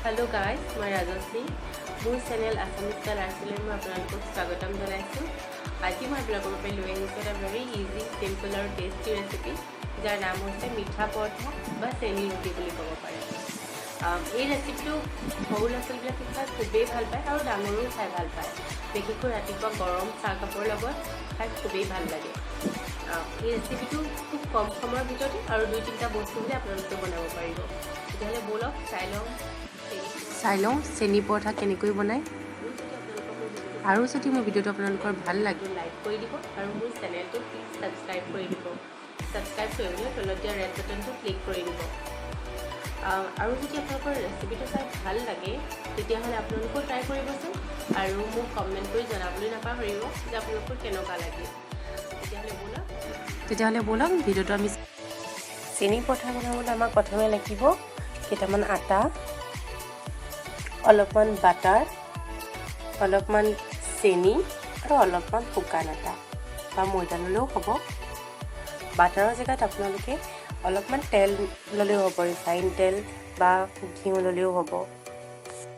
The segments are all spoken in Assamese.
हेलो गाइस, मैं राजश्री मोर चैनल आसामिज स्टाइल आर्टसले मैं आपको स्वागतम जनाइছো। आज मैं आपलोকৰ লৈ আহিছো এটা very easy, simple और tasty रेसिपी जार नाम হৈছে মিঠা পৰঠা বা চেনি ৰুটি বুলি ক'ব পাৰে। এই ৰেচিপিটো সৰু ল'ৰা-ছোৱালীবিলাকে খাই খুবেই ভাল পায় আৰু ডাঙৰেও খাই ভাল পায়। বিশেষকৈ ৰাতিপুৱা গৰম চাহ কাপৰ লগত খাই খুবেই ভাল লাগে। এই ৰেচিপিটো খুব কম সময়ৰ ভিতৰতে আৰু 2-3টা বস্তু দিয়ে আপোনালোকে বনাব পাৰিব। তেতিয়াহ'লে বলক চাই লওঁ চেনি পৰঠা কেনেকৈ বনায়। আৰু যদি মোৰ ভিডিঅ'টো আপোনালোকৰ ভাল লাগে লাইক কৰি দিব আৰু মোৰ চেনেলটো প্লিজ ছাবস্ক্ৰাইব কৰি দিব। ছাবস্ক্ৰাইব কৰিবলৈ তলত দিয়া ৰেড বাটনটো ক্লিক কৰি দিব। আৰু যদি আপোনালোকৰ ৰেচিপিটো চাই ভাল লাগে তেতিয়াহ'লে আপোনালোকেও ট্ৰাই কৰিবচোন আৰু মোক কমেণ্ট কৰি জনাবলৈ নাপাহৰিব যে আপোনালোকৰ কেনেকুৱা লাগে। তেতিয়াহ'লে বলক ভিডিঅ'টো আমি চেনি পৰঠা বনাবলৈ আমাক প্ৰথমে লাগিব কেইটামান আটা, অলপমান বাটাৰ, অলপমান চেনি আৰু অলপমান শুকান আটা বা ময়দা ল'লেও হ'ব। বাটাৰৰ জেগাত আপোনালোকে অলপমান তেল ল'লেও হ'ব, ৰিফাইন তেল বা ঘিউ ল'লেও হ'ব।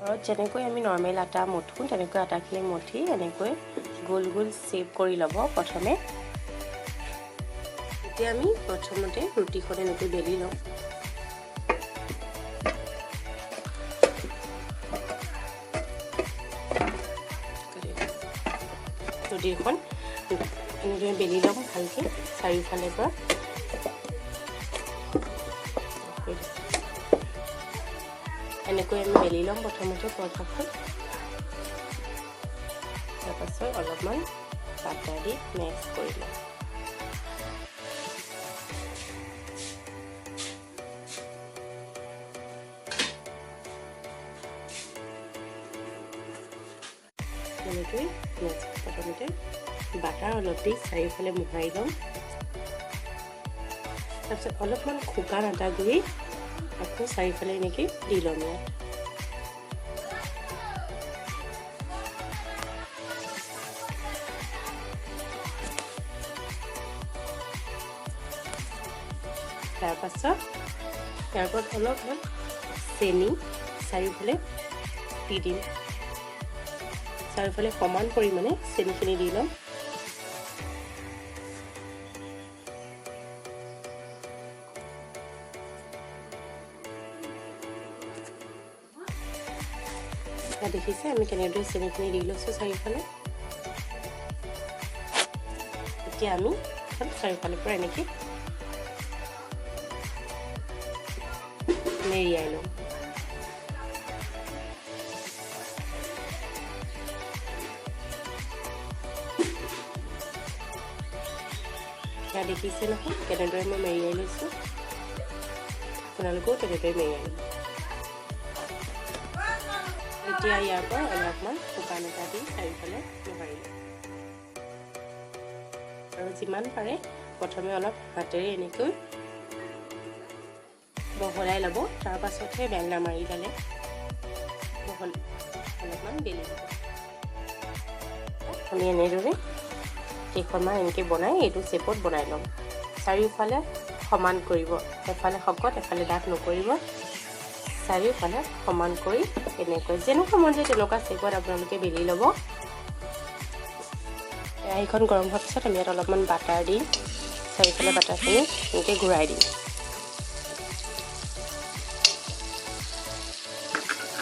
আৰু যেনেকৈ আমি নৰ্মেল আটা মঠোঁ তেনেকৈ আটাখিনি মঠি এনেকৈ গোল গোল শ্বেপ কৰি ল'ব প্ৰথমে। এতিয়া আমি প্ৰথমতে ৰুটিখন এনেকৈ বেলি লওঁ। ৰুটিখন এনেদৰে বেলি ল'ম ভালকৈ চাৰিওফালৰ পৰা। এনেকৈ আমি বেলি ল'ম প্ৰথমতে পৰঠাখন। তাৰপাছত অলপমান বাটাৰ দি মিক্স কৰি ল'ম। এনেকৈ প্ৰথমতে বাটাৰ অলপ দি চাৰিওফালে মোহাৰি ল'ম। তাৰপিছত অলপমান শুকান আটা গুৰি আকৌ চাৰিওফালে এনেকৈ দি ল'ম ইয়াত। তাৰপাছত ইয়াৰ ওপৰত অলপমান চেনি চাৰিওফালে দি দিম। চাৰিওফালে সমান পৰিমাণে চেনিখিনি দি ল'ম। দেখিছে আমি কেনেদৰে চেনিখিনি দি লৈছোঁ চাৰিওফালে। এতিয়া আমি চাৰিওফালৰ পৰা এনেকৈ মেৰিয়াই ল'ম। দেখিছে নহয় কেনেদৰে মই মেৰিয়াই লৈছোঁ, আপোনালোকেও তেনেদৰে মেৰিয়াই ল'ব। এতিয়া ইয়াৰ পৰা অলপমান শুকান আটা দি চাৰিওফালে মোহাৰি ল'ম আৰু যিমান পাৰে প্ৰথমে অলপ হাতেৰে এনেকৈ বহলাই ল'ব। তাৰপাছতহে বেলনা মাৰি ল'লে অলপমান বেলি দিব। আমি এনেদৰে কেইখনমান এনেকৈ বনাই এইটো শ্বেপত বনাই ল'ম। চাৰিওফালে সমান কৰিব, এফালে শকত এফালে ডাঠ নকৰিব। চাৰিওফালে সমান কৰি এনেকৈ যেনেকুৱা মন যায় তেনেকুৱা শ্বেপত আপোনালোকে বেলি ল'ব। কেৰাহীখন গৰম হোৱাৰ পিছত আমি ইয়াত অলপমান বাটাৰ দি চাৰিওফালে বাটাৰখিনি এনেকৈ ঘূৰাই দিম।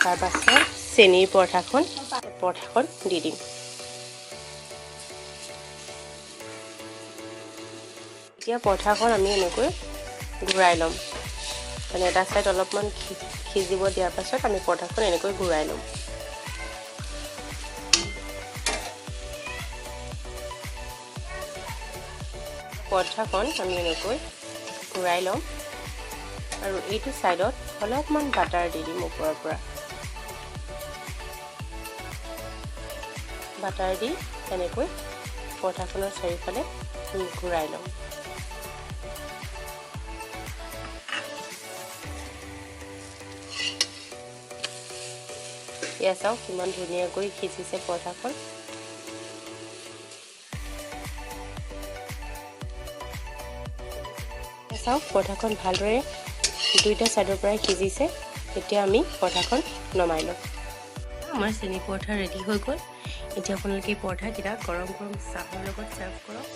তাৰপাছত চেনিৰ পৰঠাখন দি দিম। এতিয়া পৰঠাখন আমি এনেকৈ ঘূৰাই ল'ম। মানে এটা চাইড অলপমান সিজিব দিয়াৰ পাছত আমি পৰঠাখন এনেকৈ ঘূৰাই ল'ম। পৰঠাখন আমি এনেকৈ ঘূৰাই ল'ম আৰু এইটো চাইডত অলপমান বাটাৰ দি দিম ওপৰৰ পৰা। বাটাৰ দি এনেকৈ পৰঠাখনৰ চাৰিওফালে ঘূৰাই ল'ম। এয়া চাওক কিমান ধুনীয়াকৈ সিজিছে পৰঠাখন। চাওক পৰঠাখন ভালদৰে দুইটা চাইডৰ পৰাই সিজিছে। এতিয়া আমি পৰঠাখন নমাই লওঁ। আমাৰ চেনি পৰঠা ৰেডি হৈ গ'ল। এতিয়া আপোনালোকে এই পৰঠাকেইটা গৰম গৰম চাহৰ লগত ছাৰ্ভ কৰক।